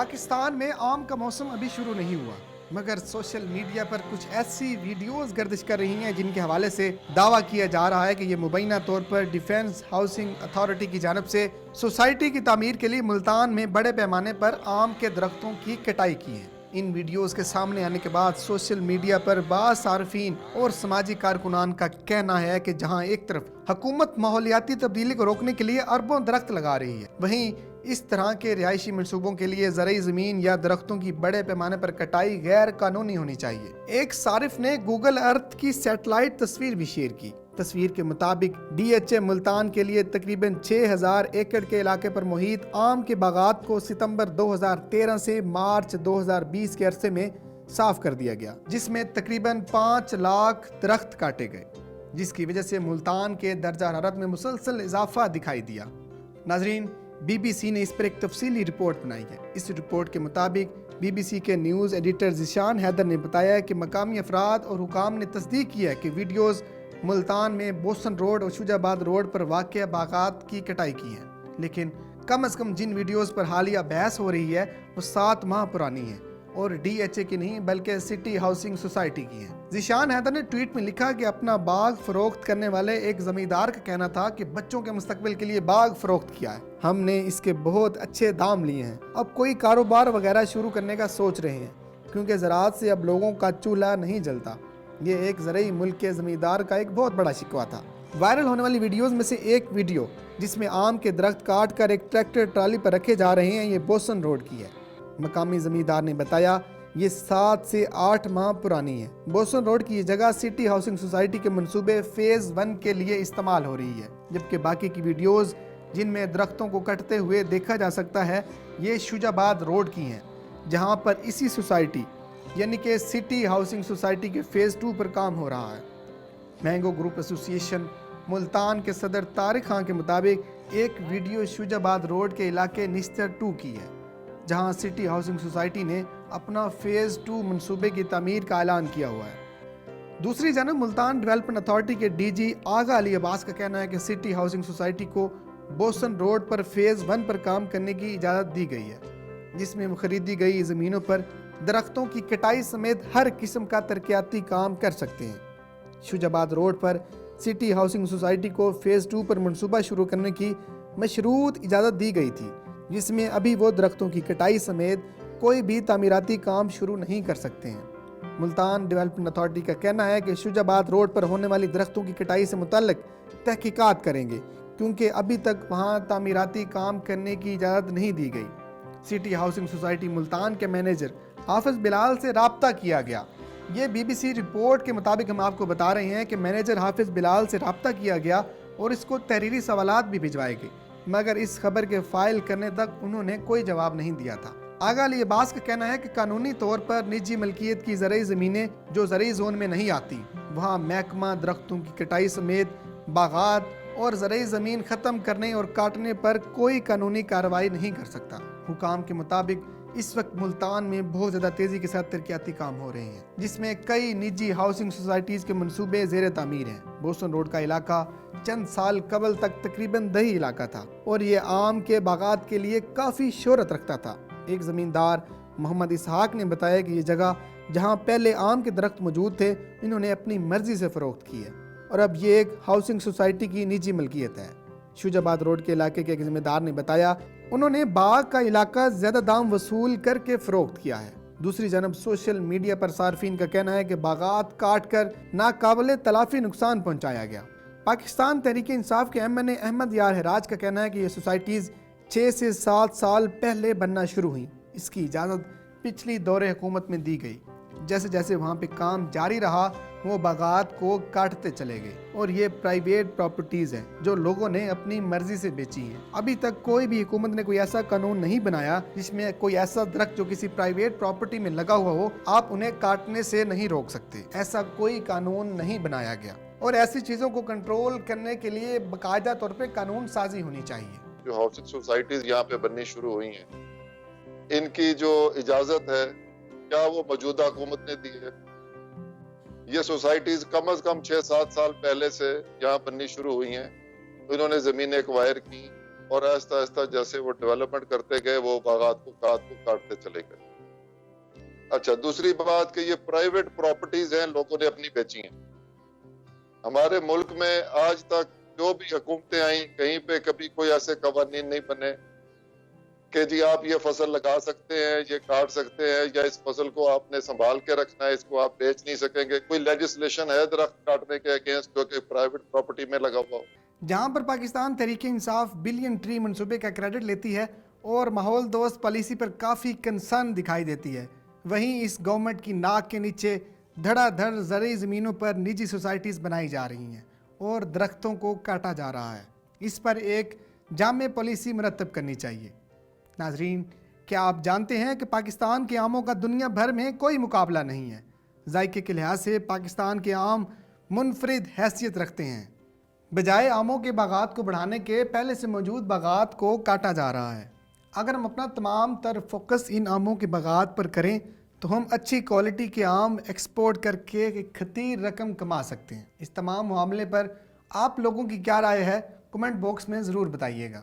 پاکستان میں آم کا موسم ابھی شروع نہیں ہوا، مگر سوشل میڈیا پر کچھ ایسی ویڈیوز گردش کر رہی ہیں جن کے حوالے سے دعویٰ کیا جا رہا ہے کہ یہ مبینہ طور پر ڈیفنس ہاؤسنگ اتھارٹی کی جانب سے سوسائٹی کی تعمیر کے لیے ملتان میں بڑے پیمانے پر آم کے درختوں کی کٹائی کی ہے۔ ان ویڈیوز کے سامنے آنے کے بعد سوشل میڈیا پر بعض صارفین اور سماجی کارکنان کا کہنا ہے کہ جہاں ایک طرف حکومت ماحولیاتی تبدیلی کو روکنے کے لیے اربوں درخت لگا رہی ہے، وہیں اس طرح کے رہائشی منصوبوں کے لیے زرعی زمین یا درختوں کی بڑے پیمانے پر کٹائی غیر قانونی ہونی چاہیے۔ ایک صارف نے گوگل ارتھ کی سیٹلائٹ تصویر بھی شیئر کی۔ تصویر کے مطابق ڈی ایچ اے ملتان کے لیے تقریباً 6000 ایکڑ کے علاقے پر محیط آم کے باغات کو ستمبر 2013 سے مارچ 2020 کے عرصے میں صاف کر دیا گیا، جس میں تقریباً 5 لاکھ درخت کاٹے گئے، جس کی وجہ سے ملتان کے درجہ حرارت میں مسلسل اضافہ دکھائی دیا۔ ناظرین، بی بی سی نے اس پر ایک تفصیلی رپورٹ بنائی ہے۔ اس رپورٹ کے مطابق بی بی سی کے نیوز ایڈیٹر ذیشان حیدر نے بتایا کہ مقامی افراد اور حکام نے تصدیق کیا ہے کہ ویڈیوز ملتان میں بوسن روڈ اور شجاع آباد روڈ پر واقع باغات کی کٹائی کی ہیں، لیکن کم از کم جن ویڈیوز پر حالیہ بحث ہو رہی ہے وہ 7 ماہ پرانی ہیں اور ڈی ایچ اے کی نہیں بلکہ سٹی ہاؤسنگ سوسائٹی کی ہیں۔ ذیشان حیدر نے ٹویٹ میں لکھا کہ اپنا باغ فروخت کرنے والے ایک زمیندار کا کہنا تھا کہ بچوں کے مستقبل کے لیے باغ فروخت کیا ہے، ہم نے اس کے بہت اچھے دام لیے ہیں، اب کوئی کاروبار وغیرہ شروع کرنے کا سوچ رہے ہیں کیونکہ زراعت سے اب لوگوں کا چولہا نہیں جلتا۔ یہ ایک زرعی ملک کے زمیندار کا ایک بہت بڑا شکوہ تھا۔ وائرل ہونے والی ویڈیوز میں سے ایک ویڈیو جس میں آم کے درخت کاٹ کر ایک ٹریکٹر ٹرالی پر رکھے جا رہے ہیں، یہ بوسن روڈ کی ہے۔ مقامی زمیندار نے بتایا یہ 7 سے 8 ماہ پرانی ہے۔ بوسن روڈ کی یہ جگہ سٹی ہاؤسنگ سوسائٹی کے منصوبے فیز 1 کے لیے استعمال ہو رہی ہے، جبکہ باقی کی ویڈیوز جن میں درختوں کو کٹتے ہوئے دیکھا جا سکتا ہے یہ شجاع آباد روڈ کی ہیں، جہاں پر اسی سوسائٹی یعنی کہ سٹی ہاؤسنگ سوسائٹی کے فیز 2 پر کام ہو رہا ہے۔ مینگو گروپ ایسوسی ایشن ملتان کے صدر طارق خان کے مطابق ایک ویڈیو شجاع آباد روڈ کے علاقے نشتر 2 کی ہے، جہاں سٹی ہاؤسنگ سوسائٹی نے اپنا فیز 2 منصوبے کی تعمیر کا اعلان کیا ہوا ہے۔ دوسری جانب ملتان ڈیولپمنٹ اتھارٹی کے ڈی جی آغا علی عباس کا کہنا ہے کہ سٹی ہاؤسنگ سوسائٹی کو بوسن روڈ پر فیز 1 پر کام کرنے کی اجازت دی گئی ہے، جس میں خریدی گئی زمینوں پر درختوں کی کٹائی سمیت ہر قسم کا ترقیاتی کام کر سکتے ہیں۔ شجاع آباد روڈ پر سٹی ہاؤسنگ سوسائٹی کو فیز 2 پر منصوبہ شروع کرنے کی مشروط اجازت دی گئی تھی، جس میں ابھی وہ درختوں کی کٹائی سمیت کوئی بھی تعمیراتی کام شروع نہیں کر سکتے ہیں۔ ملتان ڈیولپمنٹ اتھارٹی کا کہنا ہے کہ شجاع آباد روڈ پر ہونے والی درختوں کی کٹائی سے متعلق تحقیقات کریں گے کیونکہ ابھی تک وہاں تعمیراتی کام کرنے کی اجازت نہیں دی گئی۔ سٹی ہاؤسنگ سوسائٹی ملتان کے مینیجر حافظ بلال سے رابطہ کیا گیا۔ یہ بی بی سی رپورٹ کے مطابق ہم آپ کو بتا رہے ہیں کہ مینیجر حافظ بلال سے رابطہ کیا گیا اور اس کو تحریری سوالات بھی بھجوائے گئے، مگر اس خبر کے فائل کرنے تک انہوں نے کوئی جواب نہیں دیا تھا۔ آغا علی عباس کا کہنا ہے کہ قانونی طور پر نجی ملکیت کی زرعی زمینیں جو زرعی زون میں نہیں آتی، وہاں محکمہ درختوں کی کٹائی سمیت باغات اور زرعی زمین ختم کرنے اور کاٹنے پر کوئی قانونی کارروائی نہیں کر سکتا۔ حکام کے مطابق اس وقت ملتان میں بہت زیادہ تیزی کے ساتھ ترقیاتی کام ہو رہے ہیں، جس میں کئی نجی ہاؤسنگ سوسائٹیز کے منصوبے زیر تعمیر ہیں۔ بوسن روڈ کا علاقہ چند سال قبل تک تقریباً دیہی علاقہ تھا اور یہ آم کے باغات کے لیے کافی شہرت رکھتا تھا۔ ایک زمیندار محمد اسحاق نے بتایا کہ یہ جگہ جہاں پہلے آم کے درخت موجود تھے انہوں نے اپنی مرضی سے فروخت کی ہے اور اب یہ ایک ہاؤسنگ سوسائٹی کی نجی ملکیت ہے۔ شجاع آباد روڈ کے علاقے کے ایک ذمہ دار نے بتایا انہوں نے باغ کا علاقہ زیادہ دام وصول کر کے فروخت کیا ہے۔ دوسری جانب سوشل میڈیا پر صارفین کا کہنا ہے کہ باغات کاٹ کر ناقابل تلافی نقصان پہنچایا گیا۔ پاکستان تحریک انصاف کے ایم این اے احمد یار ہراج کا کہنا ہے کہ یہ سوسائٹیز 6 سے 7 سال پہلے بننا شروع ہوئیں۔ اس کی اجازت پچھلی دور حکومت میں دی گئی۔ جیسے جیسے وہاں پہ کام جاری رہا وہ باغات کو کاٹتے چلے گئے اور یہ پرائیویٹ پراپرٹیز ہیں جو لوگوں نے اپنی مرضی سے بیچی ہیں۔ ابھی تک کوئی بھی حکومت نے کوئی ایسا قانون نہیں بنایا جس میں کوئی ایسا درخت جو کسی پرائیویٹ پراپرٹی میں لگا ہوا ہو آپ انہیں کاٹنے سے نہیں روک سکتے، ایسا کوئی قانون نہیں بنایا گیا اور ایسی چیزوں کو کنٹرول کرنے کے لیے باقاعدہ طور پہ قانون سازی ہونی چاہیے۔ جو ہاؤسنگ سوسائٹیز یہاں پہ بننی شروع ہوئی ہیں ان کی جو اجازت ہے کیا وہ موجودہ حکومت نے دی ہے؟ یہ سوسائٹیز کم از کم 6-7 سال پہلے سے یہاں بننی شروع ہوئی ہیں۔ انہوں نے زمینیں ایکوائر کی، اور آہستہ آہستہ جیسے وہ ڈیولپمنٹ کرتے گئے وہ باغات کو کاٹتے چلے گئے. اچھا دوسری بات کہ یہ پرائیویٹ پراپرٹیز ہیں لوگوں نے اپنی بیچی ہیں. ہمارے ملک میں آج تک جو بھی حکومتیں آئیں کہیں پہ کبھی کوئی ایسے قوانین نہیں بنے کہ جی آپ یہ فصل لگا سکتے ہیں یہ کاٹ سکتے ہیں یا اس فصل کو آپ نے سنبھال کے رکھنا ہے اس کو آپ بیچ نہیں سکیں گے. کوئی لیجسلیشن ہے درخت کاٹنے کے اگینسٹ جو کہ پرائیویٹ پراپرٹی میں لگا ہوا ہو. جہاں پر پاکستان تحریک انصاف بلین ٹری منصوبے کا کریڈٹ لیتی ہے اور ماحول دوست پالیسی پر کافی کنسرن دکھائی دیتی ہے، وہیں اس گورنمنٹ کی ناک کے نیچے دھڑا دھڑ زرعی زمینوں پر نجی سوسائٹیز بنائی جا رہی ہیں اور درختوں کو کاٹا جا رہا ہے. اس پر ایک جامع پالیسی مرتب کرنی چاہیے. ناظرین، کیا آپ جانتے ہیں کہ پاکستان کے آموں کا دنیا بھر میں کوئی مقابلہ نہیں ہے؟ ذائقے کے لحاظ سے پاکستان کے آم منفرد حیثیت رکھتے ہیں. بجائے آموں کے باغات کو بڑھانے کے پہلے سے موجود باغات کو کاٹا جا رہا ہے. اگر ہم اپنا تمام تر فوکس ان آموں کے باغات پر کریں تو ہم اچھی کوالٹی کے آم ایکسپورٹ کر کے ایک خطیر رقم کما سکتے ہیں. اس تمام معاملے پر آپ لوگوں کی کیا رائے ہے؟ کمنٹ باکس میں ضرور بتائیے گا.